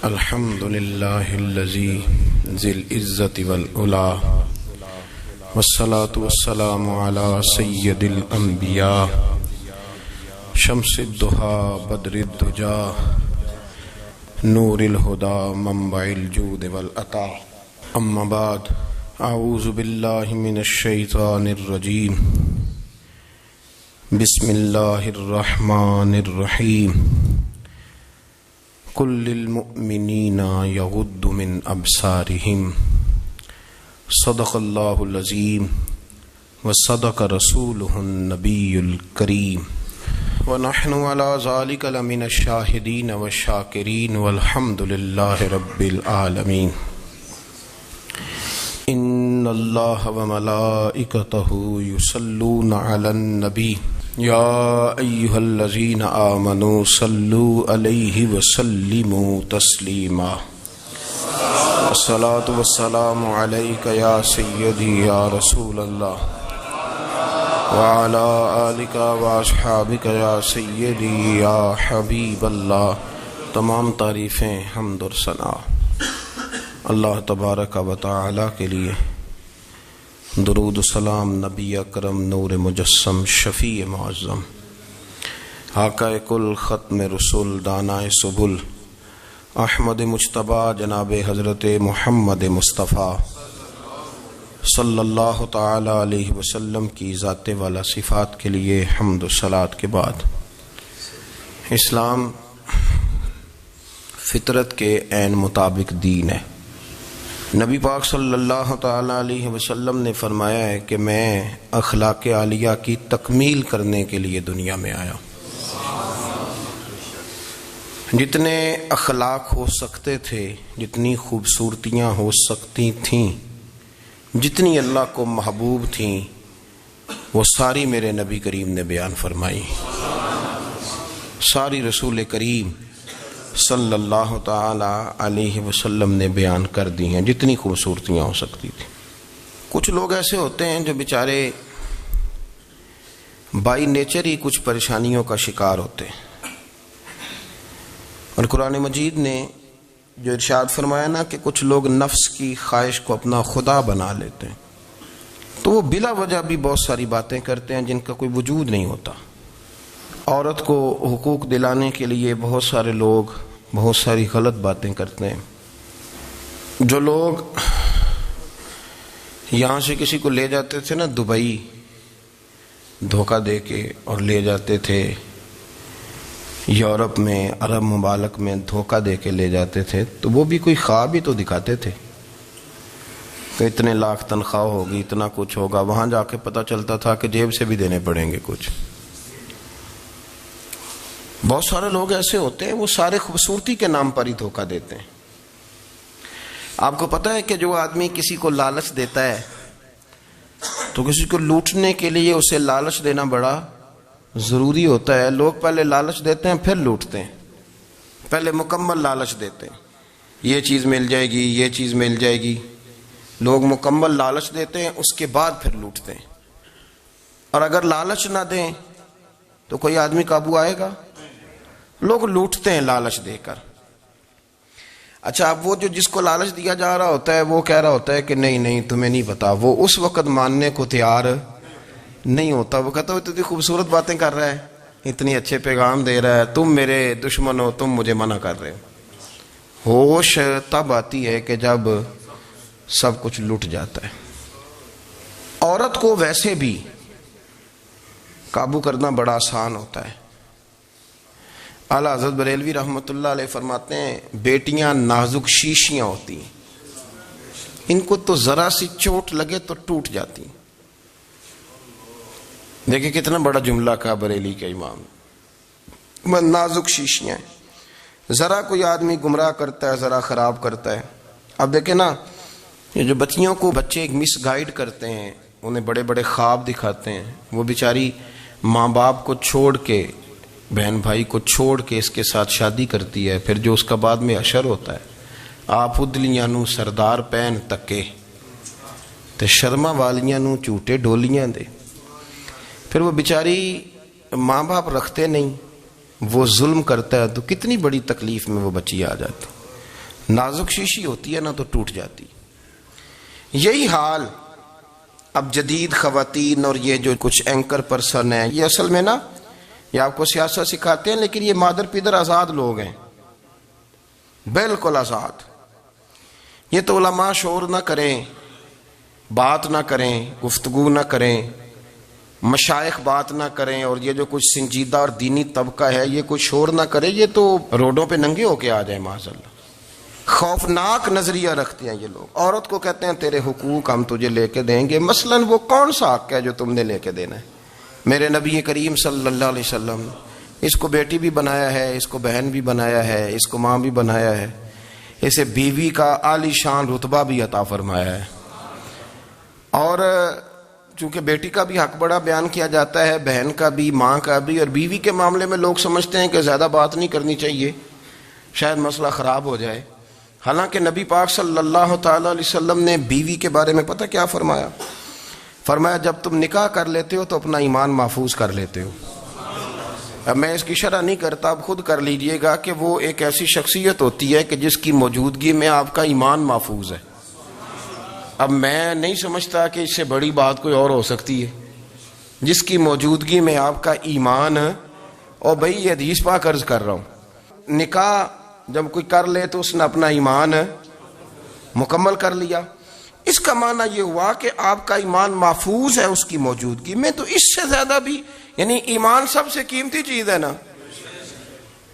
الحمد للہ الذی ذی العزت والعلا والصلاة والسلام علی سید الانبیاء شمس الضحیٰ بدر الدجا نور الہدی منبع الجود والعطا اما بعد اعوذ باللہ من الشیطان الرجیم بسم اللہ الرحمن الرحیم قل للمؤمنین یغضوا من ابصارہم صدق اللہ العظیم وصدق رسولہ النبی الکریم ونحن علی ذلک لمن الشاہدین والشاکرین والحمد للہ رب العالمین ان اللہ وملائکتہ یصلون علی النبی یا ایہا الذین آمنوا صلوا علیہ وسلموا تسلیما الصلاة والسلام علیک یا سیدی یا رسول اللہ وعلی آلک واصحابک یا سیدی یا حبیب اللہ۔ تمام تعریفیں حمد و ثنا اللہ تبارک و تعالی کے لیے، درود و سلام نبی اکرم نور مجسم شفیع معظم آقا کل ختم رسول دانائے سبل احمد مجتبی جناب حضرت محمد مصطفیٰ صلی اللہ تعالی علیہ وسلم کی ذات والا صفات کے لیے حمد و صلات کے بعد، اسلام فطرت کے عین مطابق دین ہے۔ نبی پاک صلی اللہ تعالی علیہ وسلم نے فرمایا ہے کہ میں اخلاق عالیہ کی تکمیل کرنے کے لیے دنیا میں آیا۔ جتنے اخلاق ہو سکتے تھے، جتنی خوبصورتیاں ہو سکتی تھیں، جتنی اللہ کو محبوب تھیں، وہ ساری میرے نبی کریم نے بیان فرمائی، ساری رسول کریم صلی اللہ تعالی علیہ وسلم نے بیان کر دی ہیں، جتنی خوبصورتیاں ہو سکتی تھی۔ کچھ لوگ ایسے ہوتے ہیں جو بیچارے بائی نیچر ہی کچھ پریشانیوں کا شکار ہوتے ہیں، اور قرآن مجید نے جو ارشاد فرمایا نا کہ کچھ لوگ نفس کی خواہش کو اپنا خدا بنا لیتے ہیں، تو وہ بلا وجہ بھی بہت ساری باتیں کرتے ہیں جن کا کوئی وجود نہیں ہوتا۔ عورت کو حقوق دلانے کے لیے بہت سارے لوگ بہت ساری غلط باتیں کرتے ہیں۔ جو لوگ یہاں سے کسی کو لے جاتے تھے نا دبئی، دھوکہ دے کے اور لے جاتے تھے یورپ میں، عرب ممالک میں دھوکہ دے کے لے جاتے تھے، تو وہ بھی کوئی خواب ہی تو دکھاتے تھے کہ اتنے لاکھ تنخواہ ہوگی، اتنا کچھ ہوگا۔ وہاں جا کے پتہ چلتا تھا کہ جیب سے بھی دینے پڑیں گے کچھ۔ بہت سارے لوگ ایسے ہوتے ہیں، وہ سارے خوبصورتی کے نام پر ہی دھوکہ دیتے ہیں۔ آپ کو پتہ ہے کہ جو آدمی کسی کو لالچ دیتا ہے تو کسی کو لوٹنے کے لیے اسے لالچ دینا بڑا ضروری ہوتا ہے۔ لوگ پہلے لالچ دیتے ہیں پھر لوٹتے ہیں، پہلے مکمل لالچ دیتے ہیں، یہ چیز مل جائے گی، یہ چیز مل جائے گی۔ لوگ مکمل لالچ دیتے ہیں، اس کے بعد پھر لوٹتے ہیں۔ اور اگر لالچ نہ دیں تو کوئی آدمی قابو آئے گا؟ لوگ لوٹتے ہیں لالچ دے کر۔ اچھا، اب وہ جو جس کو لالچ دیا جا رہا ہوتا ہے وہ کہہ رہا ہوتا ہے کہ نہیں نہیں تمہیں نہیں پتا، وہ اس وقت ماننے کو تیار نہیں ہوتا۔ وہ کہتا ہے اتنی خوبصورت باتیں کر رہا ہے، اتنی اچھے پیغام دے رہا ہے، تم میرے دشمن ہو، تم مجھے منع کر رہے ہو۔ ہوش تب آتی ہے کہ جب سب کچھ لٹ جاتا ہے۔ عورت کو ویسے بھی قابو کرنا بڑا آسان ہوتا ہے۔ اعلیٰ حضرت بریلوی رحمۃ اللہ علیہ فرماتے ہیں بیٹیاں نازک شیشیاں ہوتی ہیں، ان کو تو ذرا سی چوٹ لگے تو ٹوٹ جاتی ہیں۔ دیکھیں کتنا بڑا جملہ کہا بریلی کے امام، نازک شیشیاں ہیں۔ ذرا کوئی آدمی گمراہ کرتا ہے، ذرا خراب کرتا ہے۔ اب دیکھیں نا، یہ جو بچیوں کو بچے مس گائیڈ کرتے ہیں، انہیں بڑے بڑے خواب دکھاتے ہیں، وہ بیچاری ماں باپ کو چھوڑ کے، بہن بھائی کو چھوڑ کے اس کے ساتھ شادی کرتی ہے، پھر جو اس کا بعد میں اشر ہوتا ہے، آپ ادلیاں نو سردار پہن تکے تے شرما والیاں نو جھوٹے ڈولیاں دے۔ پھر وہ بیچاری ماں باپ رکھتے نہیں، وہ ظلم کرتا ہے تو کتنی بڑی تکلیف میں وہ بچی آ جاتی۔ نازک شیشی ہوتی ہے نا تو ٹوٹ جاتی. یہی حال اب جدید خواتین اور یہ جو کچھ اینکر پرسن ہیں، یہ اصل میں نا یہ آپ کو سیاست سکھاتے ہیں، لیکن یہ مادر پیدر آزاد لوگ ہیں، بالکل آزاد. یہ تو علماء شور نہ کریں، بات نہ کریں، گفتگو نہ کریں، مشائخ بات نہ کریں، اور یہ جو کچھ سنجیدہ اور دینی طبقہ ہے یہ کچھ شور نہ کرے، یہ تو روڈوں پہ ننگے ہو کے آ جائے معاذ اللہ. خوفناک نظریہ رکھتے ہیں یہ لوگ. عورت کو کہتے ہیں تیرے حقوق ہم تجھے لے کے دیں گے. مثلاً وہ کون سا حق ہے جو تم نے لے کے دینا ہے؟ میرے نبی کریم صلی اللہ علیہ وسلم اس کو بیٹی بھی بنایا ہے، اس کو بہن بھی بنایا ہے، اس کو ماں بھی بنایا ہے، اسے بیوی کا عالی شان رتبہ بھی عطا فرمایا ہے. اور چونکہ بیٹی کا بھی حق بڑا بیان کیا جاتا ہے، بہن کا بھی، ماں کا بھی. اور بیوی کے معاملے میں لوگ سمجھتے ہیں کہ زیادہ بات نہیں کرنی چاہیے، شاید مسئلہ خراب ہو جائے. حالانکہ نبی پاک صلی اللہ تعالی علیہ وسلم نے بیوی کے بارے میں پتہ کیا فرمایا؟ فرمایا جب تم نکاح کر لیتے ہو تو اپنا ایمان محفوظ کر لیتے ہو. اب میں اس کی شرح نہیں کرتا، اب خود کر لیجئے گا کہ وہ ایک ایسی شخصیت ہوتی ہے کہ جس کی موجودگی میں آپ کا ایمان محفوظ ہے. اب میں نہیں سمجھتا کہ اس سے بڑی بات کوئی اور ہو سکتی ہے، جس کی موجودگی میں آپ کا ایمان. اور بھائی یہ حدیث پاک عرض کر رہا ہوں، نکاح جب کوئی کر لے تو اس نے اپنا ایمان مکمل کر لیا. اس کا معنی یہ ہوا کہ آپ کا ایمان محفوظ ہے اس کی موجودگی میں. تو اس سے زیادہ بھی، یعنی ایمان سب سے قیمتی چیز ہے نا،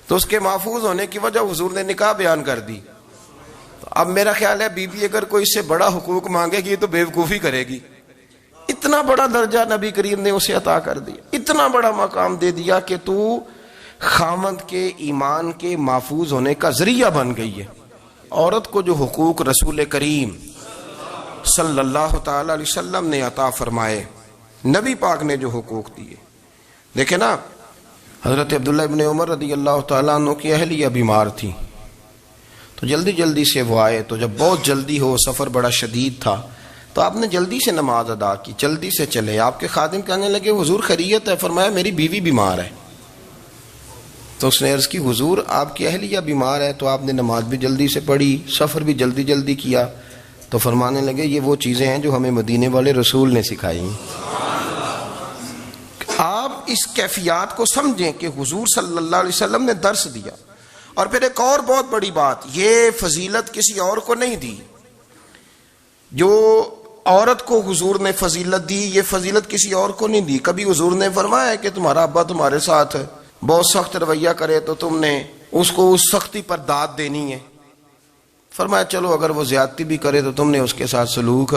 تو اس کے محفوظ ہونے کی وجہ حضور نے نکاح بیان کر دی. اب میرا خیال ہے بی بی اگر کوئی اس سے بڑا حقوق مانگے گی تو بیوقوفی کرے گی. اتنا بڑا درجہ نبی کریم نے اسے عطا کر دیا، اتنا بڑا مقام دے دیا کہ تو خامند کے ایمان کے محفوظ ہونے کا ذریعہ بن گئی ہے. عورت کو جو حقوق رسول کریم صلی اللہ تعالی علیہ وسلم نے عطا فرمائے، نبی پاک نے جو حقوق دیے، دیکھیں نا، حضرت عبداللہ ابن عمر رضی اللہ تعالیٰ عنہ کی اہلیہ بیمار تھی تو جلدی جلدی سے وہ آئے. تو جب بہت جلدی ہو، سفر بڑا شدید تھا، تو آپ نے جلدی سے نماز ادا کی، جلدی سے چلے. آپ کے خادم کہنے لگے حضور خیریت ہے؟ فرمایا میری بیوی بیمار ہے. تو اس نے عرض کی حضور آپ کی اہلیہ بیمار ہے. تو آپ نے نماز بھی جلدی سے پڑھی، سفر بھی جلدی جلدی کیا. تو فرمانے لگے یہ وہ چیزیں ہیں جو ہمیں مدینے والے رسول نے سکھائی. آپ اس کیفیات کو سمجھیں کہ حضور صلی اللہ علیہ وسلم نے درس دیا. اور پھر ایک اور بہت بڑی بات، یہ فضیلت کسی اور کو نہیں دی. جو عورت کو حضور نے فضیلت دی، یہ فضیلت کسی اور کو نہیں دی. کبھی حضور نے فرمایا کہ تمہارا ابا تمہارے ساتھ بہت سخت رویہ کرے تو تم نے اس کو اس سختی پر داد دینی ہے. فرمایا چلو اگر وہ زیادتی بھی کرے تو تم نے اس کے ساتھ سلوک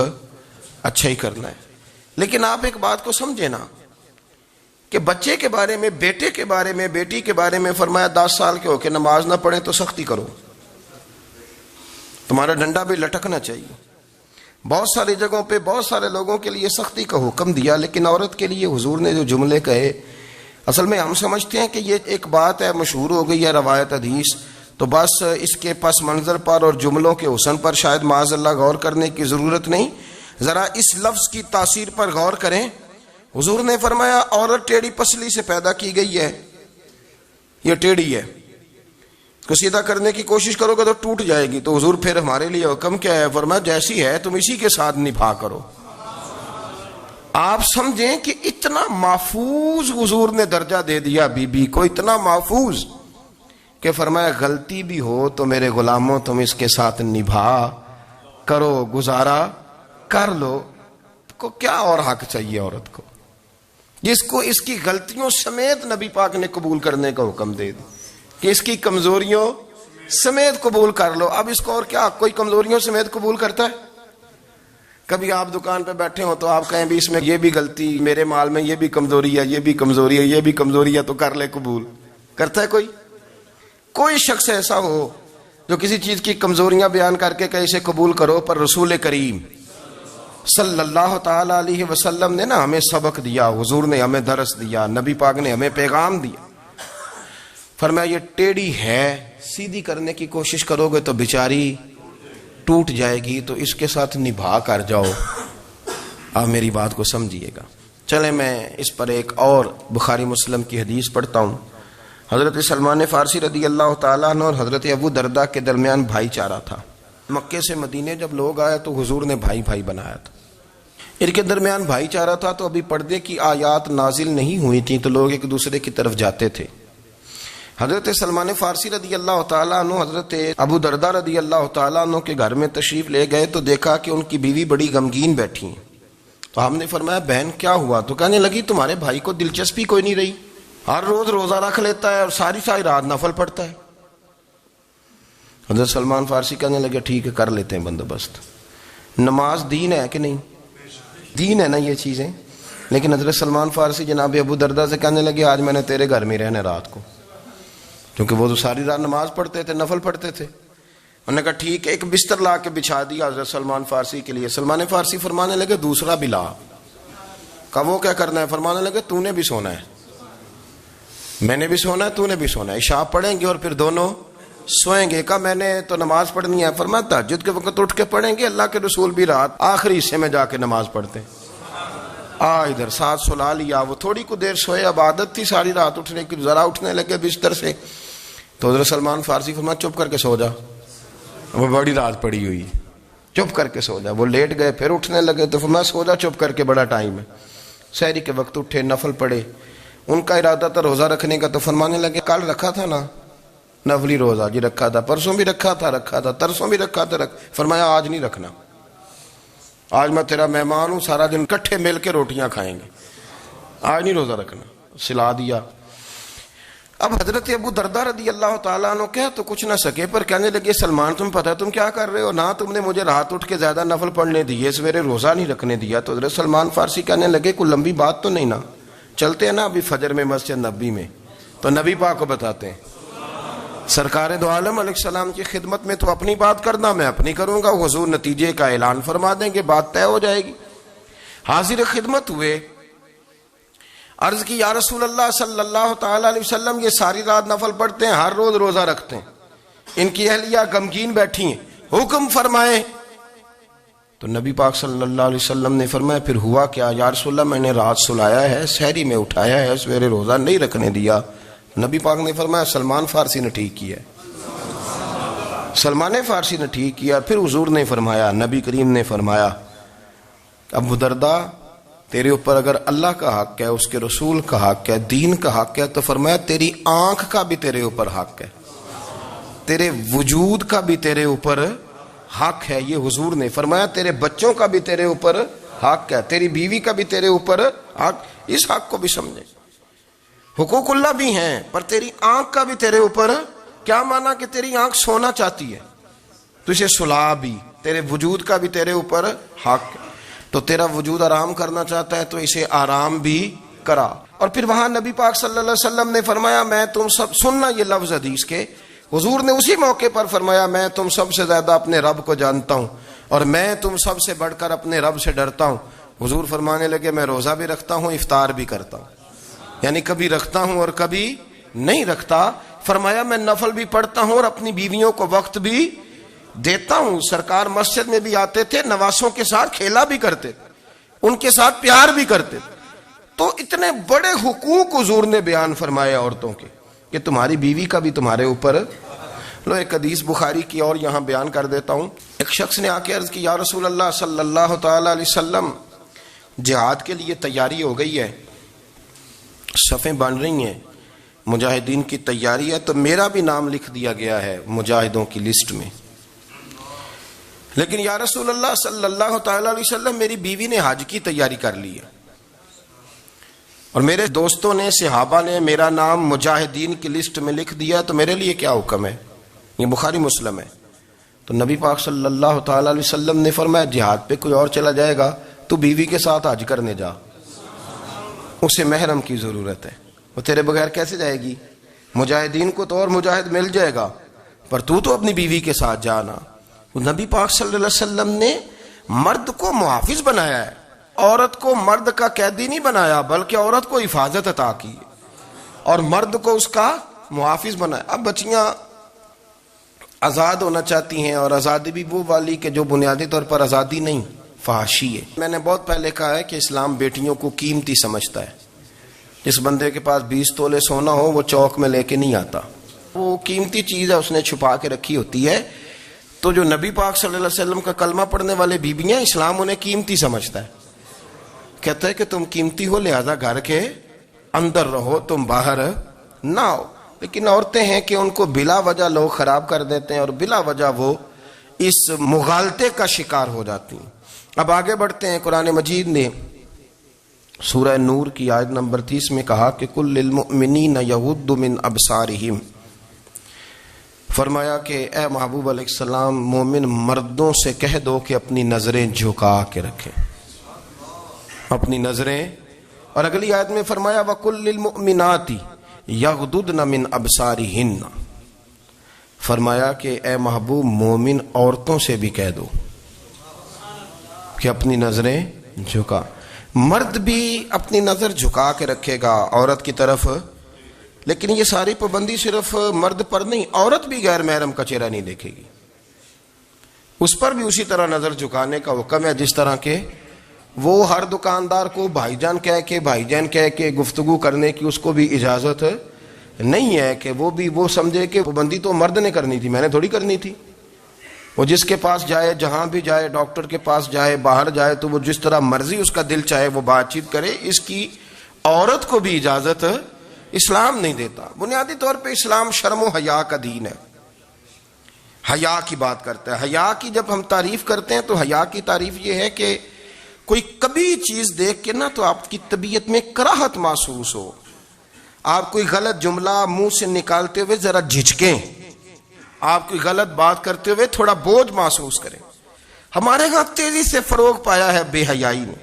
اچھا ہی کرنا ہے. لیکن آپ ایک بات کو سمجھے نا کہ بچے کے بارے میں، بیٹے کے بارے میں، بیٹی کے بارے میں فرمایا 10 سال کے ہو کے نماز نہ پڑھیں تو سختی کرو، تمہارا ڈنڈا بھی لٹکنا چاہیے. بہت ساری جگہوں پہ بہت سارے لوگوں کے لیے سختی کا حکم دیا، لیکن عورت کے لیے حضور نے جو جملے کہے، اصل میں ہم سمجھتے ہیں کہ یہ ایک بات ہے، مشہور ہو گئی ہے روایت حدیث، تو بس اس کے پس منظر پر اور جملوں کے حسن پر شاید معاذ اللہ غور کرنے کی ضرورت نہیں. ذرا اس لفظ کی تاثیر پر غور کریں. حضور نے فرمایا عورت ٹیڑھی پسلی سے پیدا کی گئی ہے، یہ ٹیڑھی ہے، اس کو سیدھا کرنے کی کوشش کرو گے تو ٹوٹ جائے گی. تو حضور پھر ہمارے لیے حکم کیا ہے؟ فرمایا جیسی ہے تم اسی کے ساتھ نبھا کرو. آپ سمجھیں کہ اتنا محفوظ حضور نے درجہ دے دیا بی بی کو، اتنا محفوظ کہ فرمایا غلطی بھی ہو تو میرے غلاموں تم اس کے ساتھ نبھا کرو، گزارا کر لو. کو کیا اور حق چاہیے عورت کو، جس کو اس کی غلطیوں سمیت نبی پاک نے قبول کرنے کا حکم دے دی کہ اس کی کمزوریوں سمیت قبول کر لو. اب اس کو اور کیا، کوئی کمزوریوں سمیت قبول کرتا ہے؟ کبھی آپ دکان پہ بیٹھے ہو تو آپ کہیں بھی اس میں یہ بھی غلطی، میرے مال میں یہ بھی کمزوری ہے، یہ بھی کمزوری ہے، یہ بھی کمزوری ہے، تو کر لے قبول. کرتا ہے کوئی شخص ایسا ہو جو کسی چیز کی کمزوریاں بیان کر کے کہ اسے قبول کرو؟ پر رسول کریم صلی اللہ تعالی علیہ وسلم نے نا ہمیں سبق دیا، حضور نے ہمیں درس دیا، نبی پاک نے ہمیں پیغام دیا. فرمایا یہ ٹیڑھی ہے، سیدھی کرنے کی کوشش کرو گے تو بیچاری ٹوٹ جائے گی، تو اس کے ساتھ نبھا کر جاؤ. آپ میری بات کو سمجھیے گا. چلیں میں اس پر ایک اور بخاری مسلم کی حدیث پڑھتا ہوں. حضرت سلمان فارسی رضی اللہ تعالیٰ عنہ اور حضرت ابو دردہ کے درمیان بھائی چارہ تھا. مکے سے مدینے جب لوگ آئے تو حضور نے بھائی بھائی بنایا تھا. ان کے درمیان بھائی چارہ تھا تو ابھی پردے کی آیات نازل نہیں ہوئی تھیں تو لوگ ایک دوسرے کی طرف جاتے تھے. حضرت سلمان فارسی رضی اللہ تعالیٰ عنہ حضرت ابو دردہ رضی اللہ تعالیٰ عنہ کے گھر میں تشریف لے گئے تو دیکھا کہ ان کی بیوی بڑی غمگین بیٹھی ہیں. تو ہم نے فرمایا بہن کیا ہوا؟ تو کہنے لگی تمہارے بھائی کو دلچسپی کوئی نہیں رہی, ہر روز روزہ رکھ لیتا ہے اور ساری ساری رات نفل پڑھتا ہے. حضرت سلمان فارسی کہنے لگے ٹھیک ہے کر لیتے ہیں بندوبست. نماز دین ہے کہ نہیں؟ دین ہے نا یہ چیزیں. لیکن حضرت سلمان فارسی جناب ابو دردہ سے کہنے لگے آج میں نے تیرے گھر میں رہنا رات کو, کیونکہ وہ تو ساری رات نماز پڑھتے تھے, نفل پڑھتے تھے. انہوں نے کہا ٹھیک ہے. ایک بستر لا کے بچھا دیا حضرت سلمان فارسی کے لیے. سلمان فارسی فرمانے لگے دوسرا بھی لا. کہا وہ کیا کرنا ہے؟ فرمانے لگے تو نے بھی سونا ہے, میں نے بھی سونا ہے, تو نے بھی سونا ہے. عشاء پڑھیں گے اور پھر دونوں سوئیں گے. کہا میں نے تو نماز پڑھنی ہے. فرمایا تہجد کے وقت اٹھ کے پڑھیں گے, اللہ کے رسول بھی رات آخری حصے میں جا کے نماز پڑھتے. ادھر ساتھ سلا لیا. وہ تھوڑی کو دیر سوئے, اب عادت تھی ساری رات اٹھنے کی, ذرا اٹھنے لگے بستر سے تو حضرت سلمان فارسی فرمایا چپ کر کے سو جا, وہ بڑی رات پڑی ہوئی, چپ کر کے سو جا. وہ لیٹ گئے, پھر اٹھنے لگے تو فرمایا سو جا چپ کر کے, بڑا ٹائم ہے. سحری کے وقت اٹھے, نفل پڑھے. ان کا ارادہ تھا روزہ رکھنے کا, تو فرمانے لگے کل رکھا تھا نا نفلی روزہ؟ جی رکھا تھا. پرسوں بھی رکھا تھا, ترسوں بھی رکھا تھا. فرمایا آج نہیں رکھنا, آج میں تیرا مہمان ہوں, سارا دن کٹھے مل کے روٹیاں کھائیں گے, آج نہیں روزہ رکھنا. سلا دیا. اب حضرت ابو دردہ رضی اللہ تعالیٰ عنہ کہہ تو کچھ نہ سکے, پر کہنے لگے سلمان تم پتہ ہے تم کیا کر رہے ہو, نہ تم نے مجھے رات اٹھ کے زیادہ نفل پڑھنے دیے, سویرے روزہ نہیں رکھنے دیا. تو حضرت سلمان فارسی کہنے لگے کوئی لمبی بات تو نہیں نا, چلتے ہیں نا ابھی فجر میں مسجد نبی میں, تو نبی پاک کو بتاتے ہیں. سرکار دو عالم علیہ السلام کی خدمت میں تو اپنی بات کرنا, میں اپنی کروں گا. حضور نتیجے کا اعلان فرما دیں گے, بات طے ہو جائے گی. حاضر خدمت ہوئے, عرض کی یا رسول اللہ صلی اللہ تعالی علیہ وسلم یہ ساری رات نفل پڑھتے ہیں, ہر روز روزہ رکھتے ہیں, ان کی اہلیہ غمگین بیٹھی ہیں, حکم فرمائیں. تو نبی پاک صلی اللہ علیہ وسلم نے فرمایا پھر ہوا کیا؟ یا رسول اللہ میں نے رات سلایا ہے, سحری میں اٹھایا ہے, سویرے روزہ نہیں رکھنے دیا. نبی پاک نے فرمایا سلمان فارسی نے ٹھیک کیا, سلمان فارسی نے ٹھیک کیا. پھر حضور نے فرمایا, نبی کریم نے فرمایا ابو دردہ تیرے اوپر اگر اللہ کا حق ہے, اس کے رسول کا حق ہے, دین کا حق ہے, تو فرمایا تیری آنکھ کا بھی تیرے اوپر حق ہے, تیرے وجود کا بھی تیرے اوپر حق ہے. یہ حضور نے فرمایا تیرے بچوں کا بھی تیرے اوپر حق ہے, تیری بیوی کا بھی تیرے اوپر حق. اس حق کو بھی سمجھے, حقوق اللہ بھی ہیں, پر تیری آنکھ کا بھی تیرے اوپر. کیا مانا کہ تیری آنکھ سونا چاہتی ہے تو اسے سلا بھی, تیرے وجود کا بھی تیرے اوپر حق ہے. تو تیرا وجود آرام کرنا چاہتا ہے تو اسے آرام بھی کرا. اور پھر وہاں نبی پاک صلی اللہ علیہ وسلم نے فرمایا میں تم سب, سننا یہ لفظ حدیث کے, حضور نے اسی موقع پر فرمایا میں تم سب سے زیادہ اپنے رب کو جانتا ہوں اور میں تم سب سے بڑھ کر اپنے رب سے ڈرتا ہوں. حضور فرمانے لگے میں روزہ بھی رکھتا ہوں, افطار بھی کرتا ہوں, یعنی کبھی رکھتا ہوں اور کبھی نہیں رکھتا. فرمایا میں نفل بھی پڑھتا ہوں اور اپنی بیویوں کو وقت بھی دیتا ہوں. سرکار مسجد میں بھی آتے تھے, نواسوں کے ساتھ کھیلا بھی کرتے, ان کے ساتھ پیار بھی کرتے. تو اتنے بڑے حقوق حضور نے بیان فرمائے عورتوں کے کہ تمہاری بیوی کا بھی تمہارے اوپر. لو ایک حدیث بخاری کی اور یہاں بیان کر دیتا ہوں. ایک شخص نے آ کے عرض کی یا رسول اللہ صلی اللہ تعالی علیہ وسلم جہاد کے لیے تیاری ہو گئی ہے, صفیں بن رہی ہیں, مجاہدین کی تیاری ہے, تو میرا بھی نام لکھ دیا گیا ہے مجاہدوں کی لسٹ میں, لیکن یا رسول اللہ صلی اللہ تعالی علیہ وسلم میری بیوی نے حج کی تیاری کر لی ہے اور میرے دوستوں نے, صحابہ نے میرا نام مجاہدین کی لسٹ میں لکھ دیا, تو میرے لیے کیا حکم ہے؟ یہ بخاری مسلم ہے. تو نبی پاک صلی اللہ تعالی علیہ وسلم نے فرمایا جہاد پہ کوئی اور چلا جائے گا تو بیوی کے ساتھ حج کرنے جا, اسے محرم کی ضرورت ہے, وہ تیرے بغیر کیسے جائے گی؟ مجاہدین کو تو اور مجاہد مل جائے گا, پر تو اپنی بیوی کے ساتھ جانا. نبی پاک صلی اللہ علیہ وسلم نے مرد کو محافظ بنایا ہے, عورت کو مرد کا قیدی نہیں بنایا, بلکہ عورت کو حفاظت عطا کی اور مرد کو اس کا محافظ بنایا. اب بچیاں آزاد ہونا چاہتی ہیں, اور آزادی بھی وہ والی کہ جو بنیادی طور پر آزادی نہیں, فحاشی ہے. میں نے بہت پہلے کہا ہے کہ اسلام بیٹیوں کو قیمتی سمجھتا ہے. جس بندے کے پاس 20 تولے سونا ہو وہ چوک میں لے کے نہیں آتا، وہ قیمتی چیز ہے، اس نے چھپا کے رکھی ہوتی ہے. تو جو نبی پاک صلی اللہ علیہ وسلم کا کلمہ پڑھنے والے بیبیاں، اسلام انہیں قیمتی سمجھتا ہے، کہتا ہے کہ تم قیمتی ہو لہذا گھر کے اندر رہو، تم باہر نہ آؤ. لیکن عورتیں ہیں کہ ان کو بلا وجہ لوگ خراب کر دیتے ہیں اور بلا وجہ وہ اس مغالطے کا شکار ہو جاتی ہیں. اب آگے بڑھتے ہیں. قرآن مجید نے سورہ نور کی آیت نمبر 30 میں کہا کہ کل للمؤمنین یغضوا من ابصارہم، فرمایا کہ اے محبوب علیہ السلام مومن مردوں سے کہہ دو کہ اپنی نظریں جھکا کے رکھیں، اپنی نظریں. اور اگلی آیت میں فرمایا وَقُلْ لِلْمُؤْمِنَاتِ یغضضن من ابصارہن، فرمایا کہ اے محبوب مومن عورتوں سے بھی کہہ دو کہ اپنی نظریں جھکا. مرد بھی اپنی نظر جھکا کے رکھے گا عورت کی طرف، لیکن یہ ساری پابندی صرف مرد پر نہیں، عورت بھی غیر محرم کا چہرہ نہیں دیکھے گی، اس پر بھی اسی طرح نظر جھکانے کا حکم ہے جس طرح کہ وہ ہر دکاندار کو بھائی جان کہہ کے گفتگو کرنے کی اس کو بھی اجازت نہیں ہے کہ وہ بھی وہ سمجھے کہ پابندی تو مرد نے کرنی تھی، میں نے تھوڑی کرنی تھی. وہ جس کے پاس جائے، جہاں بھی جائے، ڈاکٹر کے پاس جائے، باہر جائے، تو وہ جس طرح مرضی اس کا دل چاہے وہ بات چیت کرے، اس کی عورت کو بھی اجازت اسلام نہیں دیتا. بنیادی طور پہ اسلام شرم و حیا کا دین ہے، حیا کی بات کرتا ہے. حیا کی جب ہم تعریف کرتے ہیں تو حیا کی تعریف یہ ہے کہ کوئی کبھی چیز دیکھ کے نا تو آپ کی طبیعت میں کراہت محسوس ہو، آپ کوئی غلط جملہ منہ سے نکالتے ہوئے ذرا جھجکیں، آپ کوئی غلط بات کرتے ہوئے تھوڑا بوجھ محسوس کریں. ہمارے ہاں تیزی سے فروغ پایا ہے بے حیائی نے.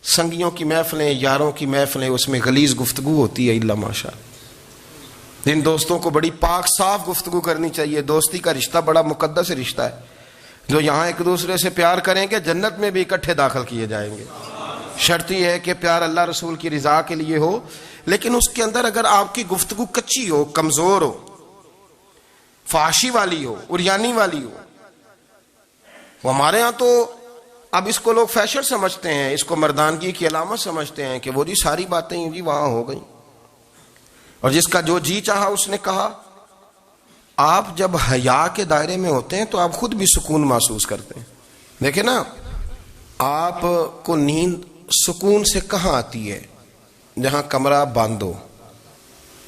سنگیوں کی محفلیں، یاروں کی محفلیں، اس میں غلیظ گفتگو ہوتی ہے الا ماشاء. جن دوستوں کو بڑی پاک صاف گفتگو کرنی چاہیے. دوستی کا رشتہ بڑا مقدس رشتہ ہے، جو یہاں ایک دوسرے سے پیار کریں گے جنت میں بھی اکٹھے داخل کیے جائیں گے. شرط یہ ہے کہ پیار اللہ رسول کی رضا کے لیے ہو، لیکن اس کے اندر اگر آپ کی گفتگو کچی ہو، کمزور ہو، فحاشی والی ہو، عریانی والی ہو. وہ ہمارے ہاں تو اب اس کو لوگ فیشن سمجھتے ہیں، اس کو مردانگی کی علامت سمجھتے ہیں کہ وہ جی ساری باتیں جی وہاں ہو گئیں اور جس کا جو جی چاہا اس نے کہا. آپ جب حیا کے دائرے میں ہوتے ہیں تو آپ خود بھی سکون محسوس کرتے ہیں. دیکھیں نا، آپ کو نیند سکون سے کہاں آتی ہے؟ جہاں کمرہ بند ہو،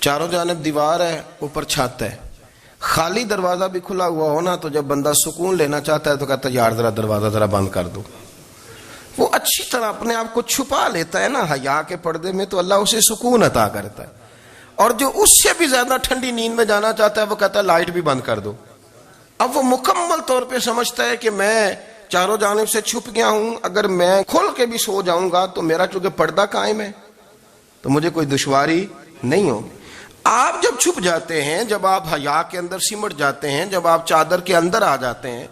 چاروں جانب دیوار ہے، اوپر چھت ہے، خالی دروازہ بھی کھلا ہوا ہونا تو جب بندہ سکون لینا چاہتا ہے تو کہتا ہے یار ذرا دروازہ ذرا بند کر دو. وہ اچھی طرح اپنے آپ کو چھپا لیتا ہے نا حیا کے پردے میں، تو اللہ اسے سکون عطا کرتا ہے. اور جو اس سے بھی زیادہ ٹھنڈی نیند میں جانا چاہتا ہے وہ کہتا ہے لائٹ بھی بند کر دو. اب وہ مکمل طور پہ سمجھتا ہے کہ میں چاروں جانب سے چھپ گیا ہوں، اگر میں کھل کے بھی سو جاؤں گا تو میرا چونکہ پردہ قائم ہے تو مجھے کوئی دشواری نہیں ہوگی. آپ جب چھپ جاتے ہیں، جب آپ حیا کے اندر سمٹ جاتے ہیں، جب آپ چادر کے اندر آ جاتے ہیں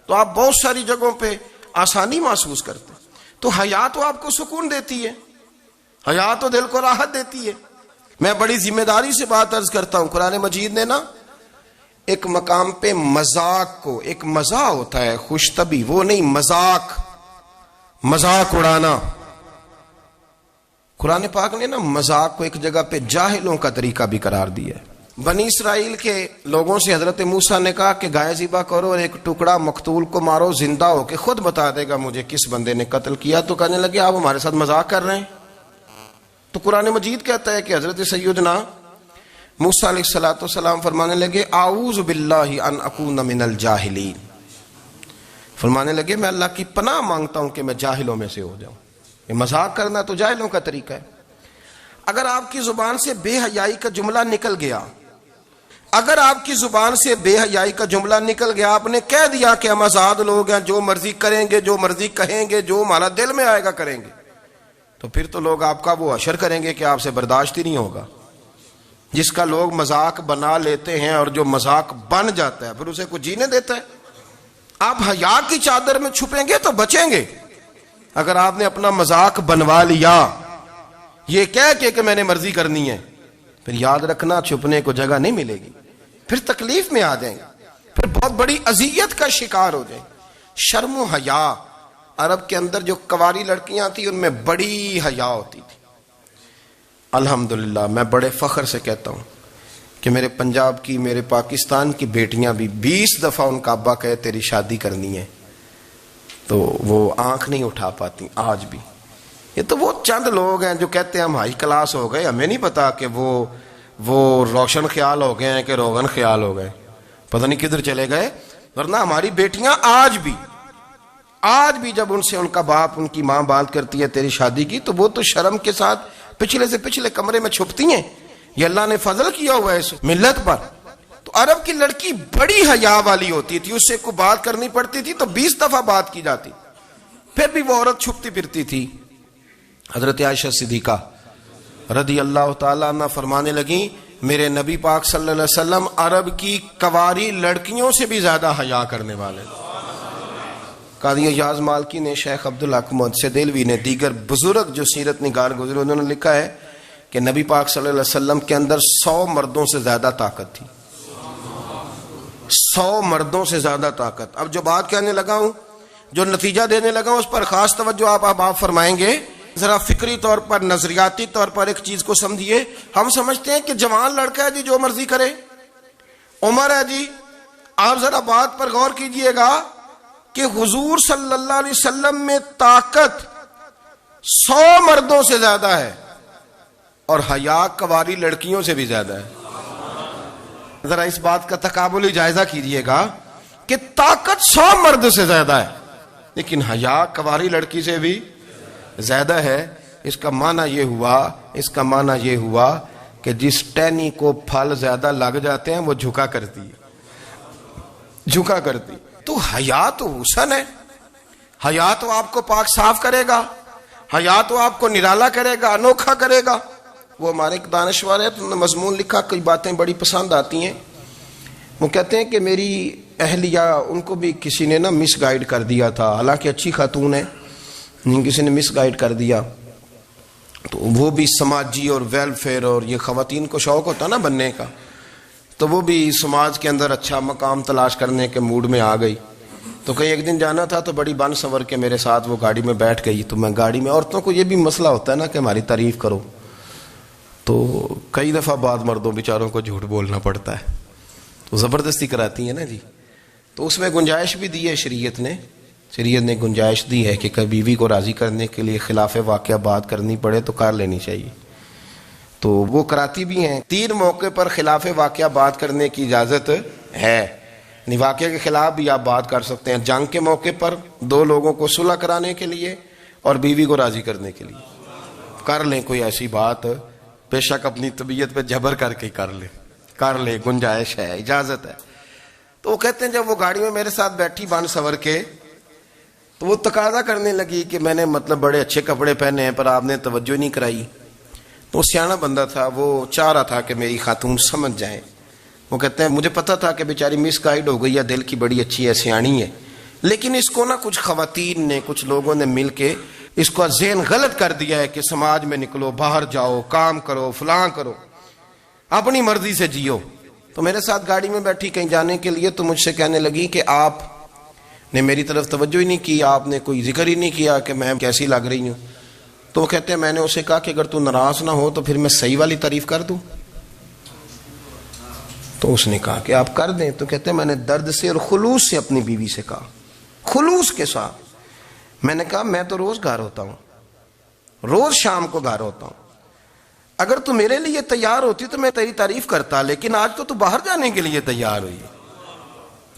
تو آپ بہت ساری جگہوں پہ آسانی محسوس کرتے ہیں. تو حیا تو آپ کو سکون دیتی ہے، حیا تو دل کو راحت دیتی ہے. میں بڑی ذمہ داری سے بات عرض کرتا ہوں، قرآن مجید نے نا ایک مقام پہ مذاق کو، ایک مزاح ہوتا ہے خوش طبی، وہ نہیں، مذاق اڑانا. قرآن پاک نے نا مذاق کو ایک جگہ پہ جاہلوں کا طریقہ بھی قرار دیا ہے. بنی اسرائیل کے لوگوں سے حضرت موسیٰ نے کہا کہ گائے ذبح کرو اور ایک ٹکڑا مقتول کو مارو، زندہ ہو کے خود بتا دے گا مجھے کس بندے نے قتل کیا. تو کہنے لگے آپ ہمارے ساتھ مذاق کر رہے ہیں. تو قرآن مجید کہتا ہے کہ حضرت سیدنا موسیٰ علیہ السلام فرمانے لگے اعوذ باللہ ان اکون من الجاہلین، فرمانے لگے میں اللہ کی پناہ مانگتا ہوں کہ میں جاہلوں میں سے ہو جاؤں. یہ مذاق کرنا تو جاہلوں کا طریقہ ہے. اگر آپ کی زبان سے بے حیائی کا جملہ نکل گیا، اگر آپ کی زبان سے بے حیائی کا جملہ نکل گیا، آپ نے کہہ دیا کہ ہم آزاد لوگ ہیں، جو مرضی کریں گے، جو مرضی کہیں گے، جو ہمارا دل میں آئے گا کریں گے، تو پھر تو لوگ آپ کا وہ حشر کریں گے کہ آپ سے برداشت ہی نہیں ہوگا. جس کا لوگ مذاق بنا لیتے ہیں اور جو مذاق بن جاتا ہے پھر اسے کوئی جینے دیتا ہے. آپ حیا کی چادر میں چھپیں گے تو بچیں گے. اگر آپ نے اپنا مذاق بنوا لیا یہ کہہ کے کہ میں نے مرضی کرنی ہے، پھر یاد رکھنا چھپنے کو جگہ نہیں ملے گی، پھر تکلیف میں آ جائیں گے، پھر بہت بڑی اذیت کا شکار ہو جائیں. شرم و حیا، عرب کے اندر جو کنواری لڑکیاں تھیں ان میں بڑی حیا ہوتی تھی. الحمدللہ میں بڑے فخر سے کہتا ہوں کہ میرے پنجاب کی، میرے پاکستان کی بیٹیاں بھی 20 دفعہ ان کا ابا کہے تیری شادی کرنی ہے تو وہ آنکھ نہیں اٹھا پاتی آج بھی۔ یہ تو وہ چند لوگ ہیں جو کہتے ہیں ہم ہائی کلاس ہو گئے، ہمیں نہیں پتا کہ وہ روشن خیال ہو گئے ہیں کہ روغن خیال ہو گئے، پتہ نہیں کدھر چلے گئے۔ ورنہ ہماری بیٹیاں آج بھی جب ان سے ان کا باپ، ان کی ماں بات کرتی ہے تیری شادی کی، تو وہ تو شرم کے ساتھ پچھلے سے پچھلے کمرے میں چھپتی ہیں۔ یہ اللہ نے فضل کیا ہوا ہے اس ملت پر۔ تو عرب کی لڑکی بڑی حیا والی ہوتی تھی، اس سے کوئی بات کرنی پڑتی تھی تو 20 دفعہ بات کی جاتی، پھر بھی وہ عورت چھپتی پھرتی تھی۔ حضرت عائشہ صدیقہ رضی اللہ تعالیٰ عنہ فرمانے لگیں میرے نبی پاک صلی اللہ علیہ وسلم عرب کی کواری لڑکیوں سے بھی زیادہ حیا کرنے والے۔ قاضی ایاز مالکی نے، شیخ عبدالحق محدث دہلوی نے، دیگر بزرگ جو سیرت نگار گزرے انہوں نے لکھا ہے کہ نبی پاک صلی اللہ علیہ وسلم کے اندر 100 مردوں سے زیادہ طاقت تھی، 100 مردوں سے زیادہ طاقت۔ اب جو بات کہنے لگا ہوں، جو نتیجہ دینے لگا ہوں، اس پر خاص توجہ آپ فرمائیں گے۔ ذرا فکری طور پر، نظریاتی طور پر ایک چیز کو سمجھیے۔ ہم سمجھتے ہیں کہ جوان لڑکا ہے جی جو مرضی کرے، عمر ہے جی۔ آپ ذرا بات پر غور کیجئے گا کہ حضور صلی اللہ علیہ وسلم میں طاقت 100 مردوں سے زیادہ ہے اور حیا کواری لڑکیوں سے بھی زیادہ ہے۔ ذرا اس بات کا تقابلی جائزہ کیجئے گا کہ طاقت 100 مرد سے زیادہ ہے لیکن حیا کواری لڑکی سے بھی زیادہ ہے۔ اس کا معنی یہ ہوا کہ جس ٹہنی کو پھل زیادہ لگ جاتے ہیں وہ جھکا کرتی تو حیا تو حسن ہے، حیا تو آپ کو پاک صاف کرے گا، حیا تو آپ کو نرالا کرے گا، انوکھا کرے گا۔ وہ ہمارے ایک دانشور ہے تو انہوں نے مضمون لکھا، کئی باتیں بڑی پسند آتی ہیں۔ وہ کہتے ہیں کہ میری اہلیہ، ان کو بھی کسی نے مس گائیڈ کر دیا تھا، حالانکہ اچھی خاتون ہے، کسی نے مس گائیڈ کر دیا۔ تو وہ بھی سماجی اور ویلفیئر اور یہ خواتین کو شوق ہوتا نا بننے کا، تو وہ بھی سماج کے اندر اچھا مقام تلاش کرنے کے موڈ میں آ گئی۔ تو کہیں ایک دن جانا تھا تو بڑی بن سنور کے میرے ساتھ وہ گاڑی میں بیٹھ گئی۔ تو میں گاڑی میں، عورتوں کو یہ بھی مسئلہ ہوتا ہے نا کہ ہماری تعریف کرو، تو کئی دفعہ بعد مردوں بیچاروں کو جھوٹ بولنا پڑتا ہے، تو زبردستی کراتی ہیں نا جی۔ تو اس میں گنجائش بھی دی ہے شریعت نے گنجائش دی ہے کہ کبھی بیوی کو راضی کرنے کے لیے خلاف واقعہ بات کرنی پڑے تو کر لینی چاہیے، تو وہ کراتی بھی ہیں۔ 3 موقع پر خلاف واقعہ بات کرنے کی اجازت ہے، یعنی واقعہ کے خلاف بھی آپ بات کر سکتے ہیں۔ جنگ کے موقع پر 2 لوگوں کو صلح کرانے کے لیے اور بیوی کو راضی کرنے کے لیے کر لیں کوئی ایسی بات، بے شک اپنی طبیعت پہ جبر کر کے کر لیں، گنجائش ہے، اجازت ہے۔ تو وہ کہتے ہیں جب وہ گاڑی میں میرے ساتھ بیٹھی بن سنور کے، تو وہ تقاضا کرنے لگی کہ میں نے بڑے اچھے کپڑے پہنے ہیں پر آپ نے توجہ نہیں کرائی۔ تو وہ سیاںا بندہ تھا، وہ چاہ رہا تھا کہ میری خاتون سمجھ جائیں۔ وہ کہتے ہیں مجھے پتا تھا کہ بیچاری مس گائیڈ ہو گئی ہے، دل کی بڑی اچھی ہے، سیاਣੀ ہے، لیکن اس کو کچھ خواتین نے، کچھ لوگوں نے مل کے اس کو ذہن غلط کر دیا ہے کہ سماج میں نکلو، باہر جاؤ، کام کرو، فلاں کرو، اپنی مرضی سے جیو۔ تو میرے ساتھ گاڑی میں بیٹھی کہیں جانے کے لیے، تو مجھ سے کہنے لگی کہ آپ نے میری طرف توجہ ہی نہیں کی، آپ نے کوئی ذکر ہی نہیں کیا کہ میں کیسی لگ رہی ہوں۔ تو وہ کہتے ہیں میں نے اسے کہا کہ اگر تو ناراض نہ ہو تو پھر میں صحیح والی تعریف کر دوں۔ تو اس نے کہا کہ آپ کر دیں۔ تو کہتے ہیں میں نے درد سے اور خلوص سے اپنی بیوی سے کہا، خلوص کے ساتھ میں نے کہا میں تو روز گھر ہوتا ہوں، روز شام کو گھر ہوتا ہوں، اگر تو میرے لیے تیار ہوتی تو میں تیری تعریف کرتا، لیکن آج تو باہر جانے کے لیے تیار ہوئی،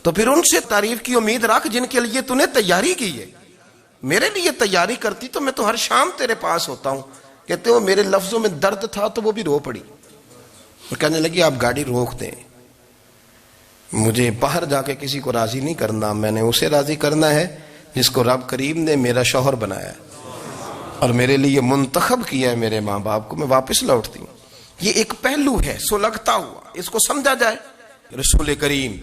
تو پھر ان سے تعریف کی امید رکھ جن کے لیے تو نے تیاری کی ہے۔ میرے لیے تیاری کرتی تو میں تو ہر شام تیرے پاس ہوتا ہوں۔ کہتے ہو میرے لفظوں میں درد تھا تو وہ بھی رو پڑی، اور کہنے لگی آپ گاڑی روک دیں، مجھے باہر جا کے کسی کو راضی نہیں کرنا، میں نے اسے راضی کرنا ہے جس کو رب کریم نے میرا شوہر بنایا ہے اور میرے لیے منتخب کیا ہے، میرے ماں باپ کو، میں واپس لوٹتی ہوں۔ یہ ایک پہلو ہے سلگتا ہوا، اس کو سمجھا جائے۔ رسول کریم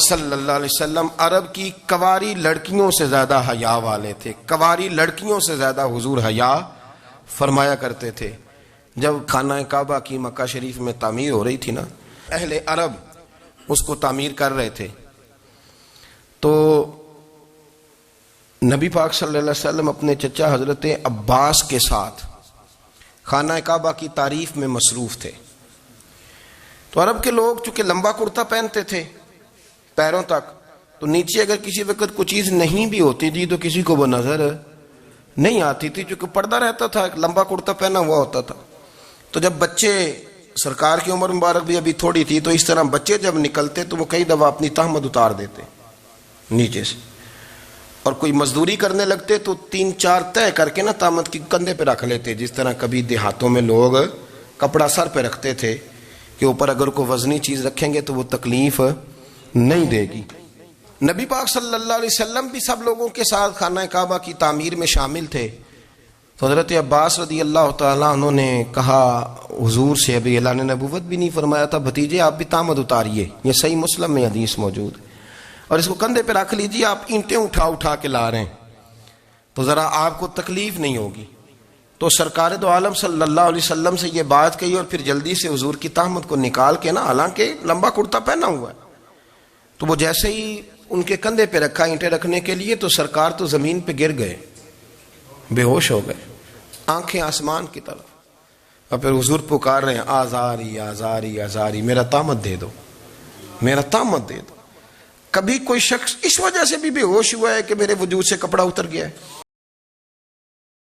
صلی اللہ علیہ وسلم عرب کی کواری لڑکیوں سے زیادہ حیا والے تھے، کواری لڑکیوں سے زیادہ حضور حیا فرمایا کرتے تھے۔ جب خانہ کعبہ کی مکہ شریف میں تعمیر ہو رہی تھی نا، اہل عرب اس کو تعمیر کر رہے تھے، تو نبی پاک صلی اللہ علیہ وسلم اپنے چچا حضرت عباس کے ساتھ خانہ کعبہ کی تعریف میں مصروف تھے. تو عرب کے لوگ چونکہ لمبا کرتا پہنتے تھے پیروں تک، تو نیچے اگر کسی وقت کوئی چیز نہیں بھی ہوتی تھی تو کسی کو وہ نظر نہیں آتی تھی، چونکہ پردہ رہتا تھا، ایک لمبا کرتا پہنا ہوا ہوتا تھا. تو جب بچے، سرکار کی عمر مبارک بھی ابھی تھوڑی تھی، تو اس طرح بچے جب نکلتے تو وہ کئی دفعہ اپنی تہمت اتار دیتے نیچے سے، اور کوئی مزدوری کرنے لگتے تو 3-4 طے کر کے نا تہمت کی کندھے پہ رکھ لیتے، جس طرح کبھی دیہاتوں میں لوگ کپڑا سر پہ رکھتے تھے کہ اوپر اگر کوئی وزنی چیز رکھیں گے تو وہ تکلیف نہیں دے گی. نبی پاک صلی اللہ علیہ وسلم بھی سب لوگوں کے ساتھ خانہ کعبہ کی تعمیر میں شامل تھے. تو حضرت عباس رضی اللہ تعالیٰ عنہ نے کہا حضور سے، ابھی اعلان نبوت بھی نہیں فرمایا تھا، بھتیجے آپ بھی تہمت اتاریے، یہ صحیح مسلم میں حدیث موجود ہے، اور اس کو کندھے پہ رکھ لیجیے، آپ اینٹیں اٹھا کے لا رہے ہیں تو ذرا آپ کو تکلیف نہیں ہوگی. تو سرکار دو عالم صلی اللہ علیہ وسلم سے یہ بات کہی، اور پھر جلدی سے حضور کی تہمت کو نکال کے نا، حالانکہ لمبا کرتا پہنا ہوا ہے، تو وہ جیسے ہی ان کے کندھے پہ رکھا اینٹیں رکھنے کے لیے، تو سرکار تو زمین پہ گر گئے، بے ہوش ہو گئے، آنکھیں آسمان کی طرف، اور پھر حضور پکار رہے ہیں آزاری آزاری آزاری، میرا تہمت دے دو، میرا تہمت دے دو. کبھی کوئی شخص اس وجہ سے بھی بے ہوش ہوا ہے کہ میرے وجود سے کپڑا اتر گیا ہے؟